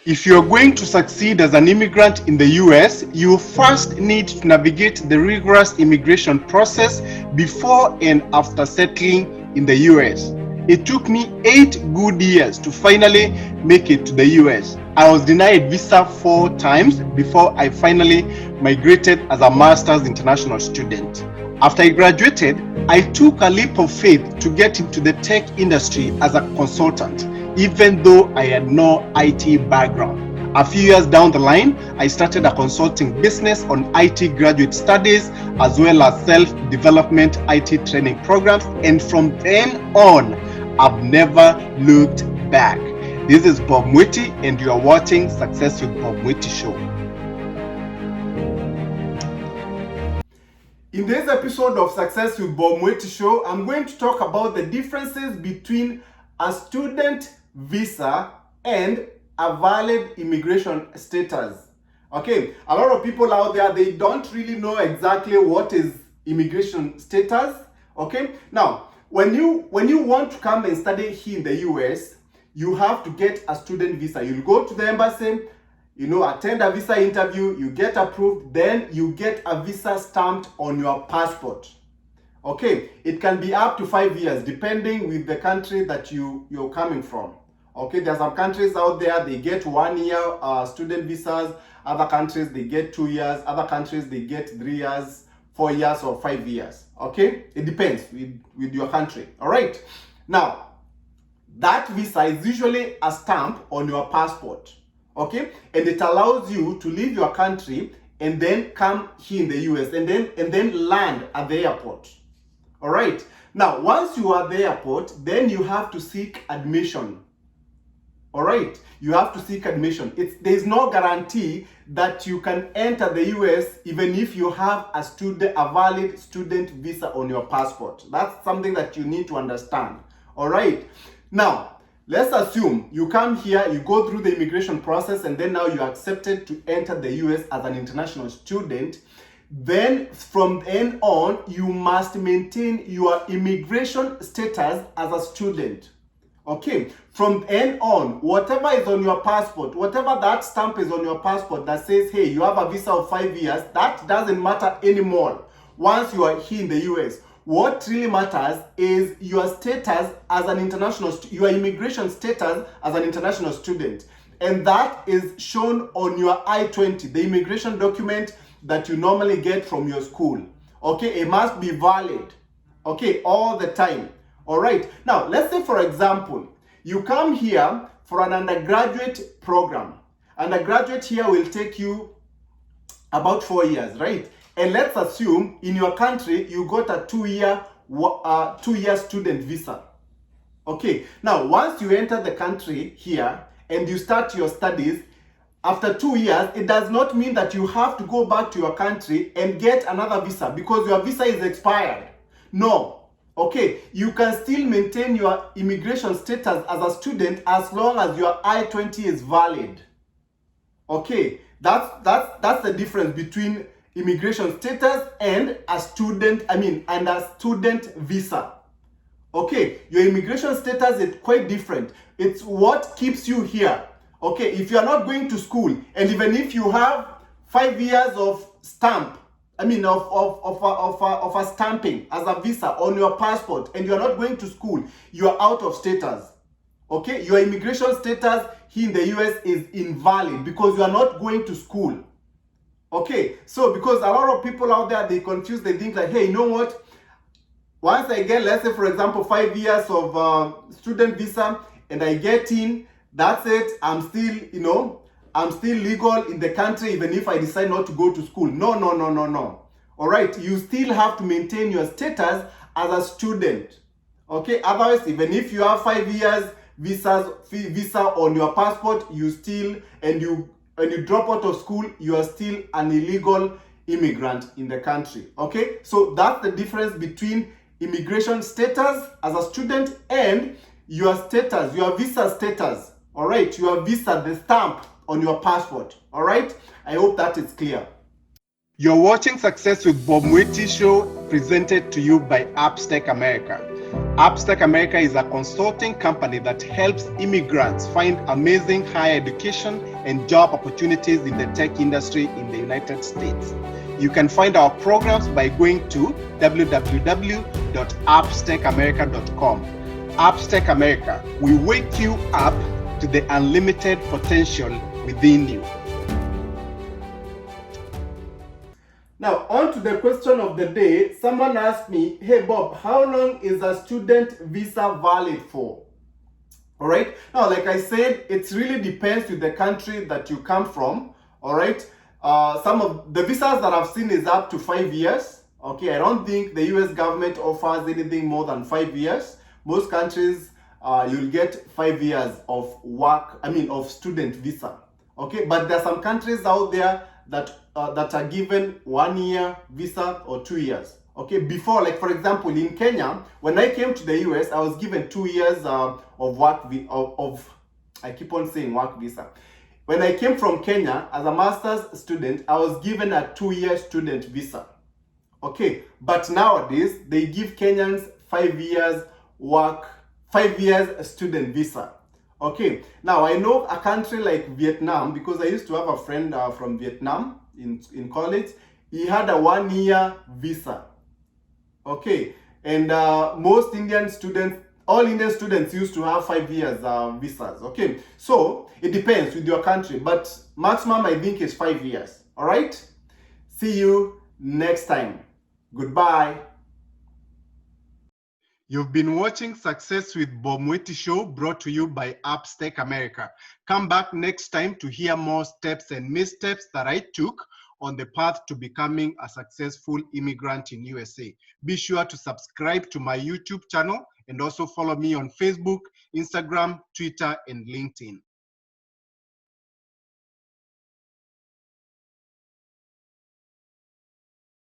If you're going to succeed as an immigrant in the US, you first need to navigate the rigorous immigration process before and after settling in the US. It took me 8 good years to finally make it to the US. I was denied visa 4 times before I finally migrated as a master's international student. After I graduated, I took a leap of faith to get into the tech industry as a consultant, even though I had no IT background. A few years down the line, I started a consulting business on IT graduate studies as well as self-development IT training programs, and from then on, I've never looked back. This is Bob Mwiti, and you are watching Success with Bob Mwiti Show. In this episode of Success with Bob Mwiti Show, I'm going to talk about the differences between a student visa and a valid immigration status. Okay, a lot of people out there, they don't really know exactly what is immigration status. Okay, now when you want to come and study here in the US, you have to get a student visa. You'll go to the embassy, attend a visa interview, you get approved, then you get a visa stamped on your passport. Okay, it can be up to 5 years depending with the country that you're coming from. Okay, there are some countries out there, they get 1 year student visas. Other countries, they get 2 years. Other countries, they get 3 years, 4 years, or 5 years. Okay, it depends with your country. All right, now that visa is usually a stamp on your passport. Okay, and it allows you to leave your country and then come here in the US and then land at the airport. All right, now once you are at the airport, then you have to seek admission. All right, you have to seek admission. There's no guarantee that you can enter the US even if you have a valid student visa on your passport. That's something that you need to understand. All right, now let's assume you come here, you go through the immigration process, and then now you're accepted to enter the US as an international student. Then from then on, you must maintain your immigration status as a student. Okay, from then on, whatever is on your passport, whatever that stamp is on your passport that says, hey, you have a visa of 5 years, that doesn't matter anymore once you are here in the US. What really matters is your status as an international, your immigration status as an international student. And that is shown on your I-20, the immigration document that you normally get from your school. Okay, it must be valid, okay, all the time. All right, now let's say, for example, you come here for an undergraduate program. Undergraduate here will take you about 4 years, right? And let's assume in your country you got a 2-year student visa. Okay, now once you enter the country here and you start your studies, after 2 years, it does not mean that you have to go back to your country and get another visa because your visa is expired. No. Okay, you can still maintain your immigration status as a student as long as your I-20 is valid. Okay, that's the difference between immigration status and a student visa. Okay, your immigration status is quite different. It's what keeps you here. Okay, if you are not going to school, and even if you have 5 years of a stamping as a visa on your passport, and you are not going to school, you are out of status. Okay, your immigration status here in the US is invalid because you are not going to school. Okay, so because a lot of people out there, they confuse, they think like, hey, you know what? Once I get, let's say for example, 5 years of student visa, and I get in, that's it. I'm still legal in the country even if I decide not to go to school. No. All right, you still have to maintain your status as a student. Okay, otherwise, even if you have 5 years visa on your passport, and you drop out of school, you are still an illegal immigrant in the country. Okay, so that's the difference between immigration status as a student and your status, your visa status. All right, your visa, the stamp on your passport. All right, I hope that is clear. You're watching Success with Bob Mwiti Show, presented to you by Appstech America. Upstack America is a consulting company that helps immigrants find amazing higher education and job opportunities in the tech industry in the United States. You can find our programs by going to www.upstackamerica.com. Upstack America, we wake you up to the unlimited potential within you. Now, on to the question of the day. Someone asked me, hey Bob, how long is a student visa valid for? All right. Now, like I said, it really depends with the country that you come from. All right. Some of the visas that I've seen is up to 5 years. Okay. I don't think the US government offers anything more than 5 years. Most countries, you'll get 5 years of of student visa. Okay. But there are some countries out there that are given 1 year visa or 2 years. Okay, before, like for example, in Kenya, when I came to the US, I was given 2 years of work I keep on saying work visa. When I came from Kenya as a master's student, I was given a 2-year student visa. Okay, but nowadays they give Kenyans 5 years student visa. Okay, now I know a country like Vietnam because I used to have a friend from Vietnam in college. He had a 1-year visa. Okay, and most Indian students, all Indian students used to have 5 years visas. Okay, so it depends with your country, but maximum I think is 5 years. All right, see you next time. Goodbye. You've been watching Success with Bob Mwiti Show, brought to you by Upstack America. Come back next time to hear more steps and missteps that I took on the path to becoming a successful immigrant in USA. Be sure to subscribe to my YouTube channel and also follow me on Facebook, Instagram, Twitter, and LinkedIn.